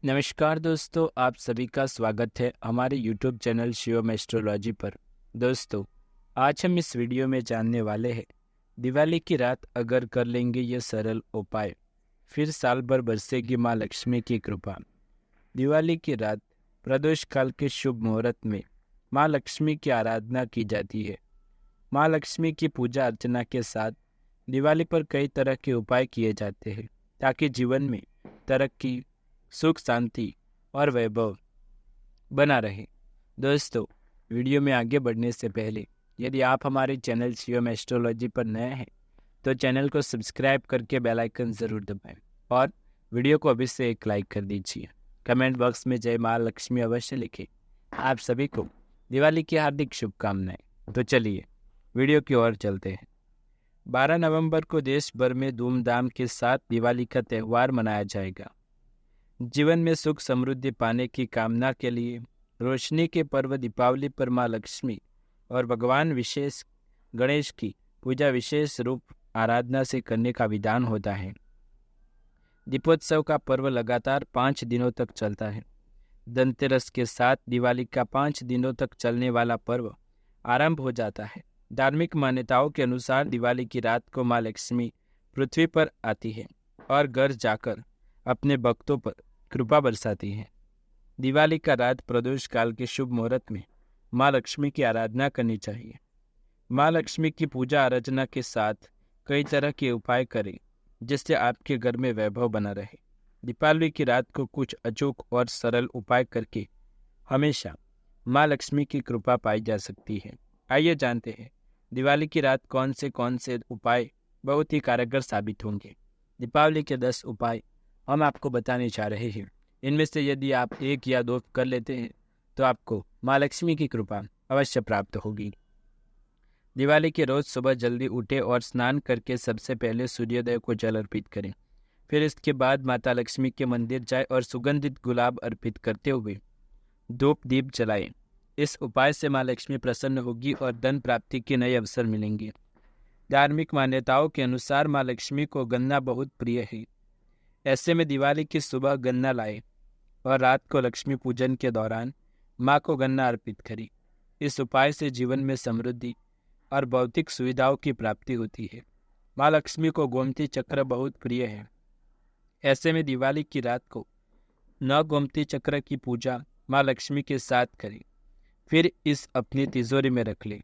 नमस्कार दोस्तों, आप सभी का स्वागत है हमारे YouTube चैनल शिवम एस्ट्रोलॉजी पर। दोस्तों, आज हम इस वीडियो में जानने वाले हैं दिवाली की रात अगर कर लेंगे ये सरल उपाय, फिर साल भर बरसेगी माँ लक्ष्मी की कृपा। दिवाली की रात प्रदोष काल के शुभ मुहूर्त में माँ लक्ष्मी की आराधना की जाती है। माँ लक्ष्मी की पूजा अर्चना के साथ दिवाली पर कई तरह के उपाय किए जाते हैं ताकि जीवन में तरक्की, सुख, शांति और वैभव बना रहे। दोस्तों, वीडियो में आगे बढ़ने से पहले यदि आप हमारे चैनल शिवम एस्ट्रोलॉजी पर नए हैं तो चैनल को सब्सक्राइब करके बेल आइकन ज़रूर दबाएं और वीडियो को अभी से एक लाइक कर दीजिए। कमेंट बॉक्स में जय माँ लक्ष्मी अवश्य लिखें। आप सभी को दिवाली की हार्दिक शुभकामनाएं। तो चलिए वीडियो की ओर चलते हैं। 12 नवंबर को देश भर में धूमधाम के साथ दिवाली का त्यौहार मनाया जाएगा। जीवन में सुख समृद्धि पाने की कामना के लिए रोशनी के पर्व दीपावली पर माँ लक्ष्मी और भगवान विशेष गणेश की पूजा विशेष रूप आराधना से करने का विधान होता है। दीपोत्सव का पर्व लगातार 5 दिनों तक चलता है। धनतेरस के साथ दिवाली का 5 दिनों तक चलने वाला पर्व आरंभ हो जाता है। धार्मिक मान्यताओं के अनुसार दिवाली की रात को माँ लक्ष्मी पृथ्वी पर आती है और घर जाकर अपने भक्तों पर कृपा बरसाती है। दिवाली का रात प्रदोष काल के शुभ मुहूर्त में माँ लक्ष्मी की आराधना करनी चाहिए। माँ लक्ष्मी की पूजा अर्चना के साथ कई तरह के उपाय करें जिससे आपके घर में वैभव बना रहे। दीपावली की रात को कुछ अचूक और सरल उपाय करके हमेशा माँ लक्ष्मी की कृपा पाई जा सकती है। आइए जानते हैं दिवाली की रात कौन से उपाय बहुत ही कारगर साबित होंगे। दीपावली के 10 उपाय हम आपको बताने जा रहे हैं। इनमें से यदि आप 1 या 2 कर लेते हैं तो आपको माँ लक्ष्मी की कृपा अवश्य प्राप्त होगी। दिवाली के रोज सुबह जल्दी उठें और स्नान करके सबसे पहले सूर्योदय को जल अर्पित करें। फिर इसके बाद माता लक्ष्मी के मंदिर जाएं और सुगंधित गुलाब अर्पित करते हुए धूप दीप जलाएं। इस उपाय से माँ लक्ष्मी प्रसन्न होगी और धन प्राप्ति के नए अवसर मिलेंगे। धार्मिक मान्यताओं के अनुसार माँ लक्ष्मी को गन्ना बहुत प्रिय है। ऐसे में दिवाली की सुबह गन्ना लाएं और रात को लक्ष्मी पूजन के दौरान माँ को गन्ना अर्पित करें। इस उपाय से जीवन में समृद्धि और भौतिक सुविधाओं की प्राप्ति होती है। माँ लक्ष्मी को गोमती चक्र बहुत प्रिय है। ऐसे में दिवाली की रात को नौ गोमती चक्र की पूजा माँ लक्ष्मी के साथ करें, फिर इस अपनी तिजोरी में रख लें।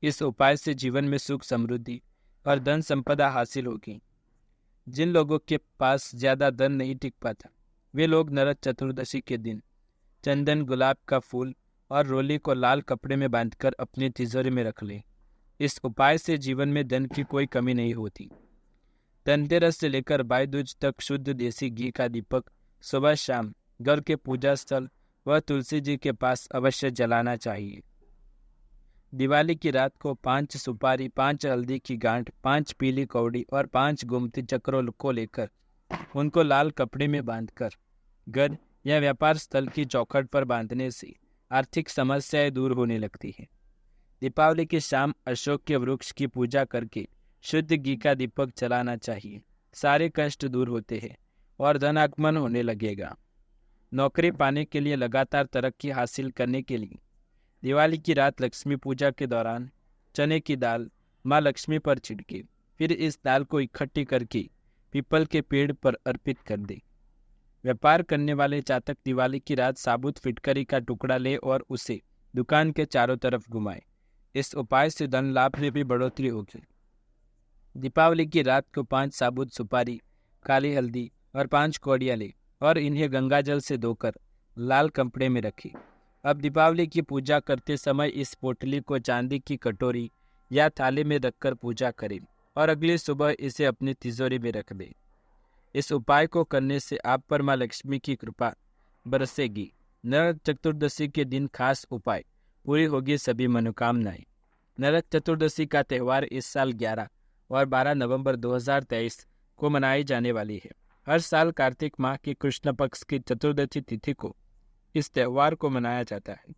इस उपाय से जीवन में सुख समृद्धि और धन संपदा हासिल होगी। जिन लोगों के पास ज़्यादा धन नहीं टिक पाता वे लोग नरक चतुर्दशी के दिन चंदन, गुलाब का फूल और रोली को लाल कपड़े में बांधकर अपनी तिजोरी में रख लें। इस उपाय से जीवन में धन की कोई कमी नहीं होती। धनतेरस से लेकर भाई दूज तक शुद्ध देसी घी का दीपक सुबह शाम घर के पूजा स्थल व तुलसी जी के पास अवश्य जलाना चाहिए। दिवाली की रात को 5 सुपारी, 5 हल्दी की गांठ, 5 पीली कौड़ी और 5 गोमती चक्रों को लेकर उनको लाल कपड़े में बांधकर घर या व्यापार स्थल की चौखट पर बांधने से आर्थिक समस्याएं दूर होने लगती हैं। दीपावली की शाम अशोक के वृक्ष की पूजा करके शुद्ध घी का दीपक जलाना चाहिए। सारे कष्ट दूर होते हैं और धन आगमन होने लगेगा। नौकरी पाने के लिए, लगातार तरक्की हासिल करने के लिए दिवाली की रात लक्ष्मी पूजा के दौरान चने की दाल माँ लक्ष्मी पर छिड़के, फिर इस दाल को इकट्ठी करके पीपल के पेड़ पर अर्पित कर दे। व्यापार करने वाले जातक दिवाली की रात साबुत फिटकरी का टुकड़ा ले और उसे दुकान के चारों तरफ घुमाए। इस उपाय से धन लाभ में भी बढ़ोतरी होगी। दीपावली की रात को 5 साबुत सुपारी, काली हल्दी और 5 कौड़ियाँ ले और इन्हें गंगाजल से धोकर लाल कपड़े में रखें। अब दीपावली की पूजा करते समय इस पोटली को चांदी की कटोरी या थाली में रखकर पूजा करें और अगली सुबह इसे अपनी तिजोरी में रख दें। इस उपाय को करने से आप पर माँ लक्ष्मी की कृपा बरसेगी। नरक चतुर्दशी के दिन खास उपाय, पूरी होगी सभी मनोकामनाएं। नरक चतुर्दशी का त्यौहार इस साल 11 और 12 नवंबर 2023 को मनाई जाने वाली है। हर साल कार्तिक माह की कृष्ण पक्ष की चतुर्दशी तिथि को इस त्यौहार को मनाया जाता है।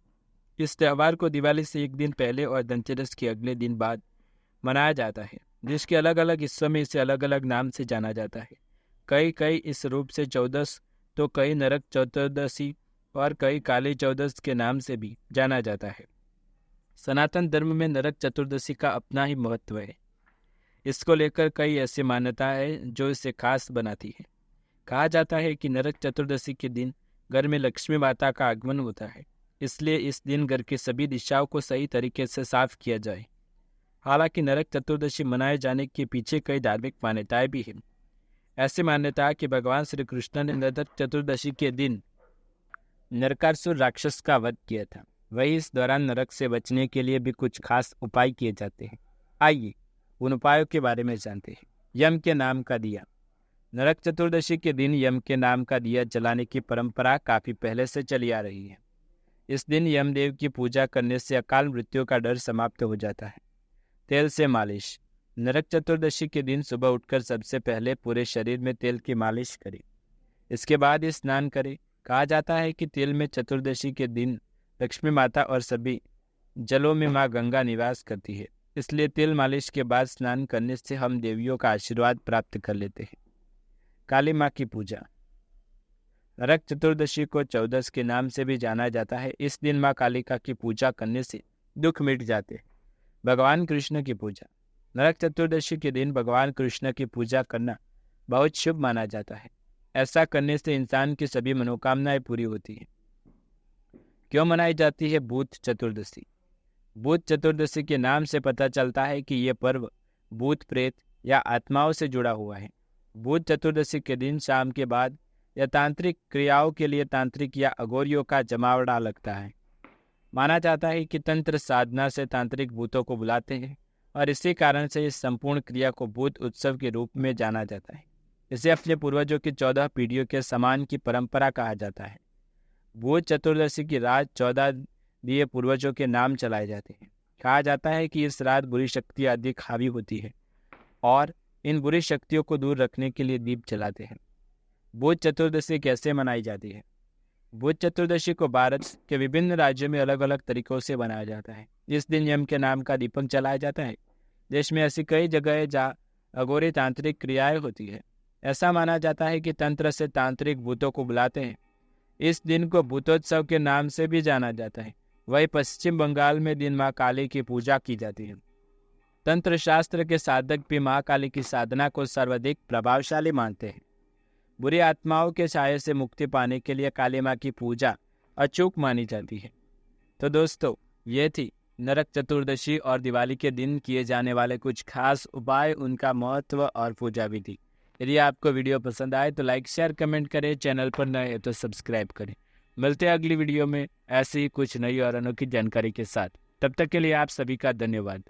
इस त्यौहार को दिवाली से एक दिन पहले और धनतेरस के अगले दिन बाद मनाया जाता है, जिसके अलग अलग हिस्सों में इसे अलग अलग नाम से जाना जाता है। कई इस रूप से 14 तो कई नरक चतुर्दशी और कई काली चौदस के नाम से भी जाना जाता है। सनातन धर्म में नरक चतुर्दशी का अपना ही महत्व है। इसको लेकर कई ऐसी मान्यताएं हैं जो इसे खास बनाती है। कहा जाता है कि नरक चतुर्दशी के दिन घर में लक्ष्मी माता का आगमन होता है, इसलिए इस दिन घर की सभी दिशाओं को सही तरीके से साफ किया जाए। हालांकि नरक चतुर्दशी मनाए जाने के पीछे कई धार्मिक मान्यताएं भी हैं। ऐसी मान्यता है कि भगवान श्री कृष्ण ने नरक चतुर्दशी के दिन नरकासुर राक्षस का वध किया था। वही इस दौरान नरक से बचने के लिए भी कुछ खास उपाय किए जाते हैं। आइए उन उपायों के बारे में जानते हैं। यम के नाम का दिया। नरक चतुर्दशी के दिन यम के नाम का दिया जलाने की परंपरा काफी पहले से चली आ रही है। इस दिन यमदेव की पूजा करने से अकाल मृत्यु का डर समाप्त हो जाता है। तेल से मालिश। नरक चतुर्दशी के दिन सुबह उठकर सबसे पहले पूरे शरीर में तेल की मालिश करें। इसके बाद ही स्नान करें। कहा जाता है कि तेल में चतुर्दशी के दिन लक्ष्मी माता और सभी जलों में माँ गंगा निवास करती है, इसलिए तेल मालिश के बाद स्नान करने से हम देवियों का आशीर्वाद प्राप्त कर लेते हैं। काली माँ की पूजा। नरक चतुर्दशी को चौदस के नाम से भी जाना जाता है। इस दिन माँ कालिका की पूजा करने से दुख मिट जाते हैं। भगवान कृष्ण की पूजा। नरक चतुर्दशी के दिन भगवान कृष्ण की पूजा करना बहुत शुभ माना जाता है। ऐसा करने से इंसान की सभी मनोकामनाएं पूरी होती हैं। क्यों मनाई जाती है भूत चतुर्दशी? भूत चतुर्दशी के नाम से पता चलता है कि यह पर्व भूत प्रेत या आत्माओं से जुड़ा हुआ है। भूत चतुर्दशी के दिन शाम के बाद या तांत्रिक क्रियाओं के लिए तांत्रिक या अघोरियों का जमावड़ा लगता है। माना जाता है कि तंत्र साधना से तांत्रिक भूतों को बुलाते हैं और इसी कारण से इस संपूर्ण क्रिया को भूत उत्सव के रूप में जाना जाता है। इसे अपने पूर्वजों की 14 पीढ़ियों के समान की परंपरा कहा जाता है। भूत चतुर्दशी की रात 14 दिए पूर्वजों के नाम चलाए जाते हैं। कहा जाता है कि इस रात बुरी शक्तियां अधिक हावी होती है और इन बुरी शक्तियों को दूर रखने के लिए दीप जलाते हैं। भूत चतुर्दशी कैसे मनाई जाती है? भूत चतुर्दशी को भारत के विभिन्न राज्यों में अलग अलग तरीकों से मनाया जाता है। इस दिन यम के नाम का दीपक जलाया जाता है। देश में ऐसी कई जगह है जहाँ अघोरी तांत्रिक क्रियाएं होती है। ऐसा माना जाता है कि तंत्र से तांत्रिक भूतों को बुलाते हैं। इस दिन को भूतोत्सव के नाम से भी जाना जाता है। वही पश्चिम बंगाल में दिन माँ काली की पूजा की जाती है। तंत्र शास्त्र के साधक भी माँ काली की साधना को सर्वाधिक प्रभावशाली मानते हैं। बुरी आत्माओं के साये से मुक्ति पाने के लिए काली माँ की पूजा अचूक मानी जाती है। तो दोस्तों, ये थी नरक चतुर्दशी और दिवाली के दिन किए जाने वाले कुछ खास उपाय, उनका महत्व और पूजा विधि। यदि आपको वीडियो पसंद आए तो लाइक शेयर कमेंट करें। चैनल पर नए हैं तो सब्सक्राइब करें। मिलते हैं अगली वीडियो में ऐसी ही कुछ नई और अनोखी जानकारी के साथ। तब तक के लिए आप सभी का धन्यवाद।